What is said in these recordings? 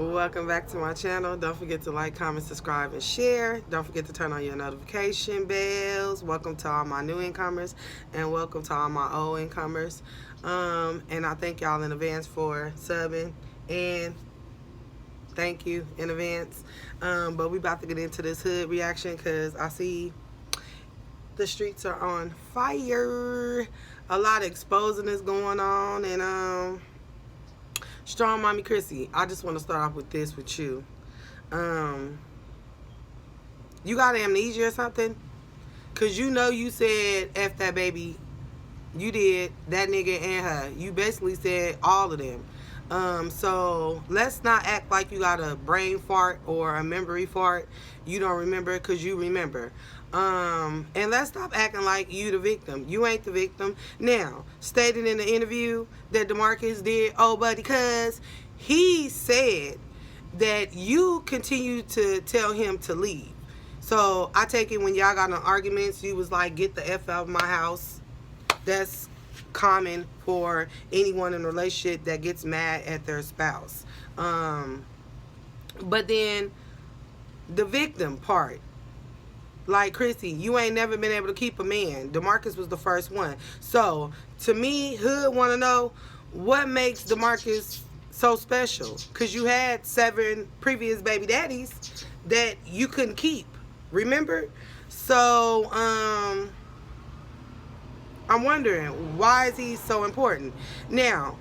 Welcome back to my channel. Don't forget to like, comment, subscribe, and share. Don't forget to turn on your notification bells. Welcome to all my new incomers, and welcome to all my old incomers. And I thank y'all in advance for subbing, and thank you in advance. But we about to get into this hood reaction because I see the streets are on fire. A lot of exposing is going on, and Strong Mommy Chrissy, I just want to start off with this with you. You got amnesia or something? Because you know you said F that baby. You did. That nigga and her. You basically said all of them. So let's not act like you got a brain fart or a memory fart. You don't remember because you remember. And let's stop acting like you the victim. You ain't the victim. Now, stated in the interview that DeMarcus did, oh buddy, cuz he said that you continue to tell him to leave. So I take it when y'all got in arguments, you was like, get the F out of my house. That's common for anyone in a relationship that gets mad at their spouse. But then the victim part, like Chrissy, you ain't never been able to keep a man. DeMarcus was the first one. So to me, hood want to know what makes DeMarcus so special, because you had 7 previous baby daddies that you couldn't keep, remember? So I'm wondering, why is he so important? Now,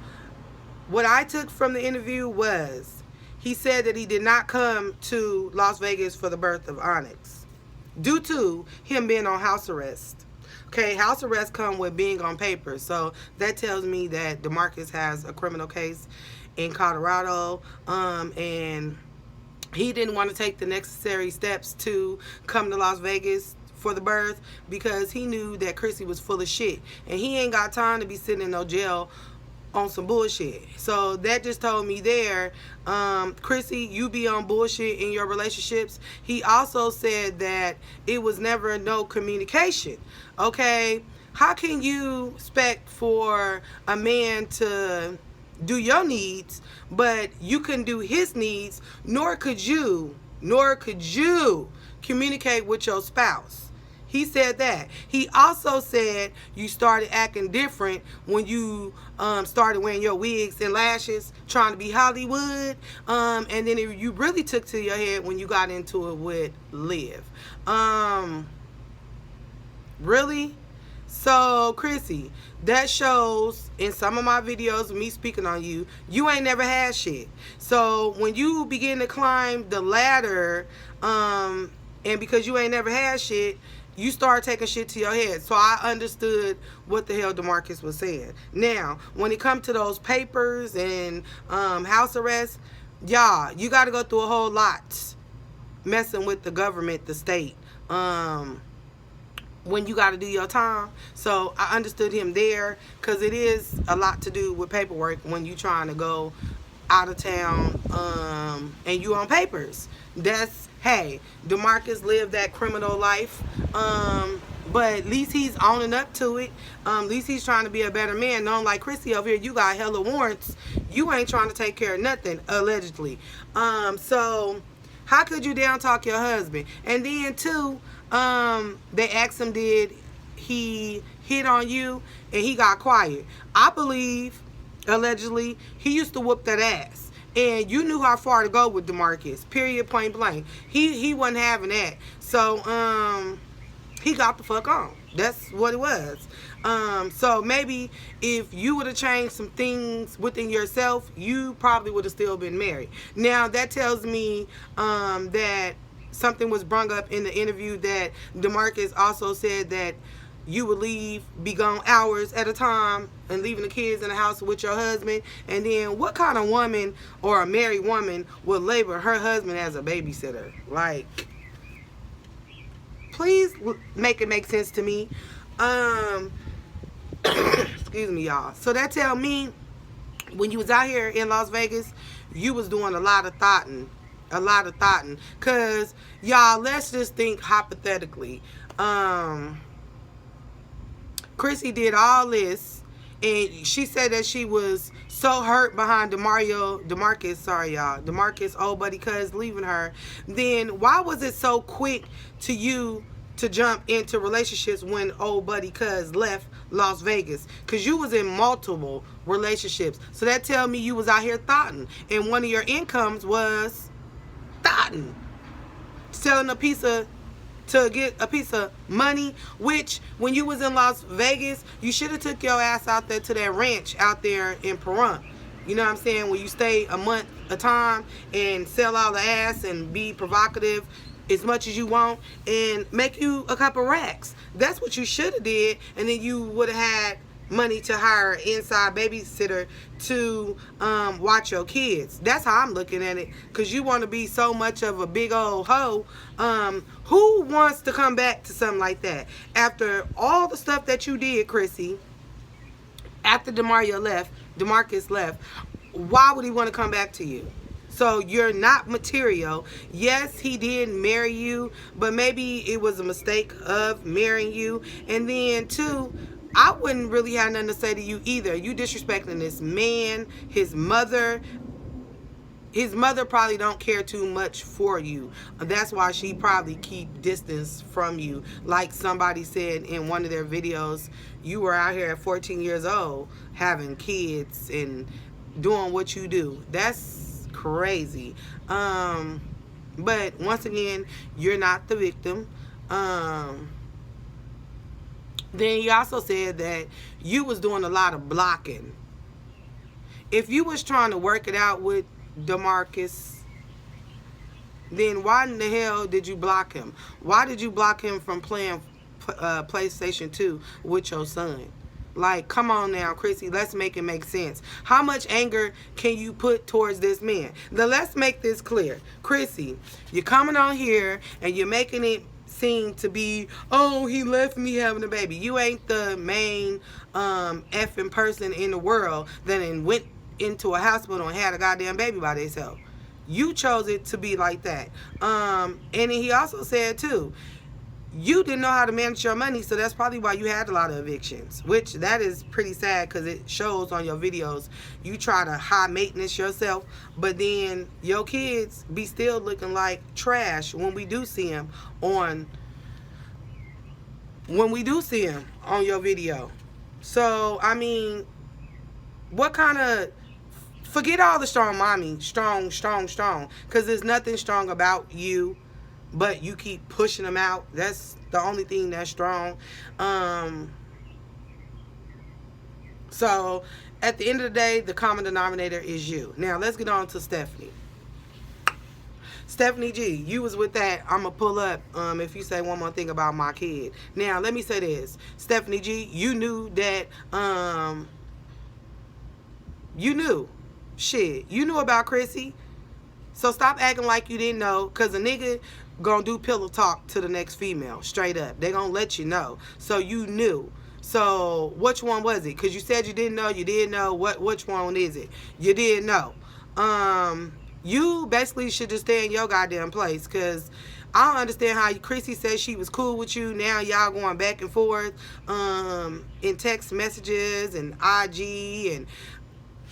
what I took from the interview was he said that he did not come to Las Vegas for the birth of Onyx due to him being on house arrest. Okay, house arrest come with being on paper. So that tells me that DeMarcus has a criminal case in Colorado, and he didn't want to take the necessary steps to come to Las Vegas for the birth because he knew that Chrissy was full of shit, and he ain't got time to be sitting in no jail on some bullshit. So that just told me there, Chrissy, you be on bullshit in your relationships. He also said that it was never no communication. Okay, how can you expect for a man to do your needs, but you couldn't do his needs, nor could you communicate with your spouse? He said that. He also said you started acting different when you started wearing your wigs and lashes, trying to be Hollywood, and then you really took to your head when you got into it with Liv. Really? So, Chrissy, that shows in some of my videos of me speaking on you, you ain't never had shit. So, when you begin to climb the ladder, and because you ain't never had shit, you start taking shit to your head. So I understood what the hell DeMarcus was saying. Now, when it comes to those papers and house arrest, y'all, you got to go through a whole lot messing with the government, the state, when you got to do your time. So I understood him there, because it is a lot to do with paperwork when you trying to go out of town, and you on papers. That's, hey, DeMarcus lived that criminal life, but at least he's owning up to it. At least he's trying to be a better man. Not like Chrissy over here, you got hella warrants. You ain't trying to take care of nothing, allegedly. So how could you down talk your husband? And then too, they asked him, did he hit on you? And he got quiet. I believe, allegedly, he used to whoop that ass. And you knew how far to go with DeMarcus, period, point blank. He wasn't having that. So he got the fuck on. That's what it was. So maybe if you would have changed some things within yourself, you probably would have still been married. Now that tells me that something was brung up in the interview, that DeMarcus also said that you would leave, be gone hours at a time, and leaving the kids in the house with your husband. And then what kind of woman or a married woman would label her husband as a babysitter? Like, please make it make sense to me. Excuse me, y'all. So that tell me, when you was out here in Las Vegas, you was doing a lot of thoughting. Because, y'all, let's just think hypothetically. Chrissy did all this, And she said that she was so hurt behind DeMarcus, old buddy cuz, leaving her. Then why was it so quick to you to jump into relationships when old buddy cuz left Las Vegas? Because you was in multiple relationships. So that tell me you was out here thotting. And one of your incomes was thotting. Selling to get a piece of money, which when you was in Las Vegas, you should have took your ass out there to that ranch out there in Pahrump. You know what I'm saying? Where you stay a month a time and sell all the ass and be provocative as much as you want and make you a couple racks. That's what you should have did, and then you would have had money to hire an inside babysitter to watch your kids. That's how I'm looking at it, because you want to be so much of a big old hoe. Who wants to come back to something like that? After all the stuff that you did, Chrissy, after DeMarcus left, why would he want to come back to you? So you're not material. Yes, he did marry you, but maybe it was a mistake of marrying you. And then, too, I wouldn't really have nothing to say to you either. You disrespecting this man, his mother. His mother probably don't care too much for you. That's why she probably keep distance from you. Like somebody said in one of their videos, you were out here at 14 years old having kids and doing what you do. That's crazy. But once again, you're not the victim. Then you also said that you was doing a lot of blocking. If you was trying to work it out with DeMarcus, then why in the hell did you block him? Why did you block him from playing PlayStation 2 with your son? Like, come on now, Chrissy, let's make it make sense. How much anger can you put towards this man? Now, let's make this clear. Chrissy, you're coming on here and you're making it seem to be, oh, he left me having a baby. You ain't the main effing person in the world that went into a hospital and had a goddamn baby by themselves. You chose it to be like that. And he also said, too, you didn't know how to manage your money, so that's probably why you had a lot of evictions, which that is pretty sad, because it shows on your videos you try to high maintenance yourself, but then your kids be still looking like trash when we do see them on your video. So I mean, what kind of, forget all the strong mommy, strong, because there's nothing strong about you, but you keep pushing them out. That's the only thing that's strong. So at the end of the day, the common denominator is you. Now let's get on to Stephanie. Stephanie G, you was with that. I'm going to pull up if you say one more thing about my kid. Now, let me say this. Stephanie G, you knew that, you knew about Chrissy. So stop acting like you didn't know, because a nigga gonna do pillow talk to the next female, straight up. They gonna let you know. So you knew. So which one was it? Because you said you didn't know. You did know. Which one is it? You did know. You basically should just stay in your goddamn place, because I don't understand how Chrissy said she was cool with you. Now y'all going back and forth in text messages and IG. And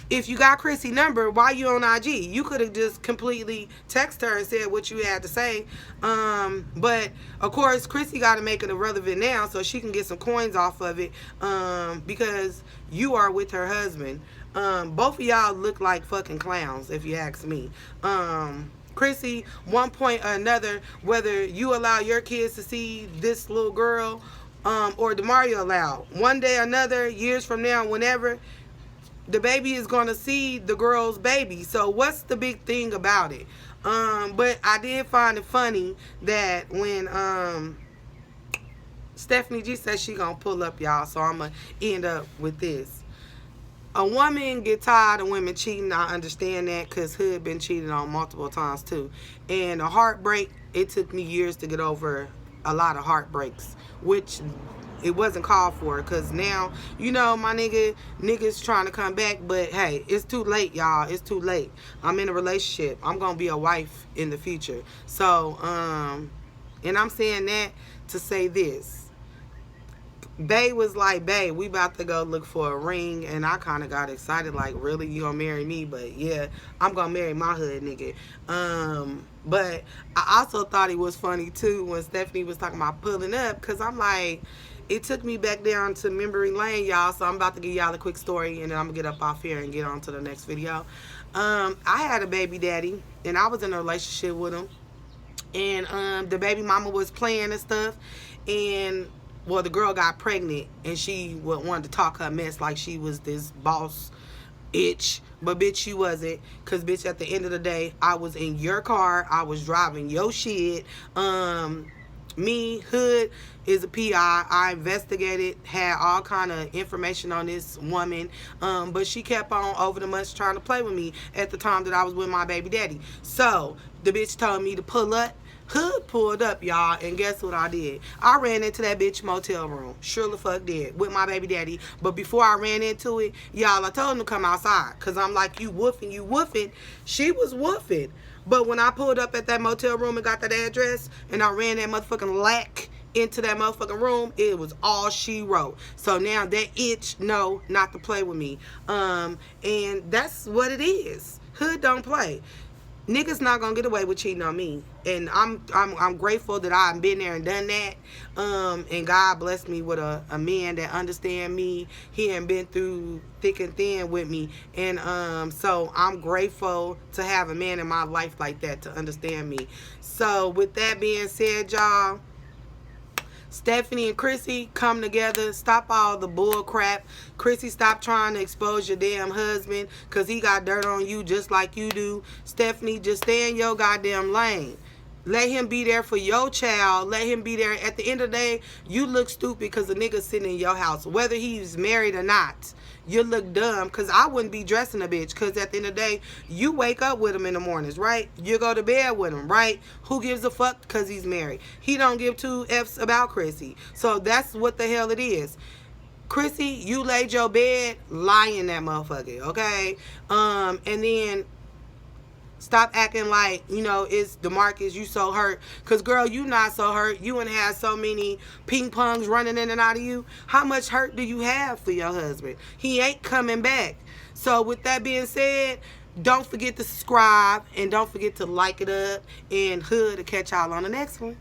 if you got Chrissy's number, why you on IG? You could have just completely texted her and said what you had to say. But of course, Chrissy got to make it irrelevant now so she can get some coins off of it, because you are with her husband. Both of y'all look like fucking clowns, if you ask me. Chrissy, one point or another, whether you allow your kids to see this little girl, or DeMario allow, one day or another, years from now, whenever, the baby is going to see the girl's baby. So what's the big thing about it? But I did find it funny that when Stephanie G says she going to pull up, y'all, so I'm going to end up with this. A woman get tired of women cheating. I understand that, because Hood been cheated on multiple times too. And a heartbreak, it took me years to get over a lot of heartbreaks, which it wasn't called for, because now, you know, my niggas trying to come back, but hey, it's too late, y'all. It's too late. I'm in a relationship. I'm gonna be a wife in the future. So and I'm saying that to say this. Bae was like, bae, we about to go look for a ring. And I kind of got excited, like, really, you gonna marry me? But yeah, I'm gonna marry my hood nigga. But I also thought it was funny too when Stephanie was talking about pulling up, because I'm like, it took me back down to memory lane, y'all. So I'm about to give y'all a quick story, and then I'm gonna get up off here and get on to the next video. I had a baby daddy, and I was in a relationship with him, and the baby mama was playing and stuff, and well, the girl got pregnant, and she wanted to talk her mess like she was this boss itch. But bitch, she wasn't. Cause bitch, at the end of the day, I was in your car, I was driving your shit. Me, Hood is a PI. I investigated, had all kind of information on this woman, but she kept on over the months trying to play with me at the time that I was with my baby daddy. So the bitch told me to pull up. Hood pulled up, y'all, and guess what I did? I ran into that bitch motel room. Sure the fuck did, with my baby daddy. But before I ran into it, y'all, I told him to come outside. Because I'm like, you woofing, you woofing. She was woofing. But when I pulled up at that motel room and got that address, and I ran that motherfucking lack into that motherfucking room, it was all she wrote. So now that itch know not to play with me. And that's what it is. Hood don't play. Niggas not gonna get away with cheating on me, and I'm grateful that I've been there and done that. And God blessed me with a man that understand me. He ain't been through thick and thin with me, and so I'm grateful to have a man in my life like that to understand me. So with that being said, y'all, Stephanie and Chrissy, come together. Stop all the bull crap. Chrissy, stop trying to expose your damn husband because he got dirt on you just like you do. Stephanie, just stay in your goddamn lane. Let him be there for your child. Let him be there. At the end of the day, you look stupid because the nigga's sitting in your house. Whether he's married or not, you look dumb, because I wouldn't be dressing a bitch, because at the end of the day, you wake up with him in the mornings, right? You go to bed with him, right? Who gives a fuck because he's married? He don't give two F's about Chrissy. So that's what the hell it is. Chrissy, you laid your bed, lie in that motherfucker, okay? And then stop acting like, you know, it's DeMarcus, you so hurt. Because, girl, you not so hurt. You ain't had so many ping pongs running in and out of you. How much hurt do you have for your husband? He ain't coming back. So, with that being said, don't forget to subscribe. And don't forget to like it up. And Hood to catch y'all on the next one.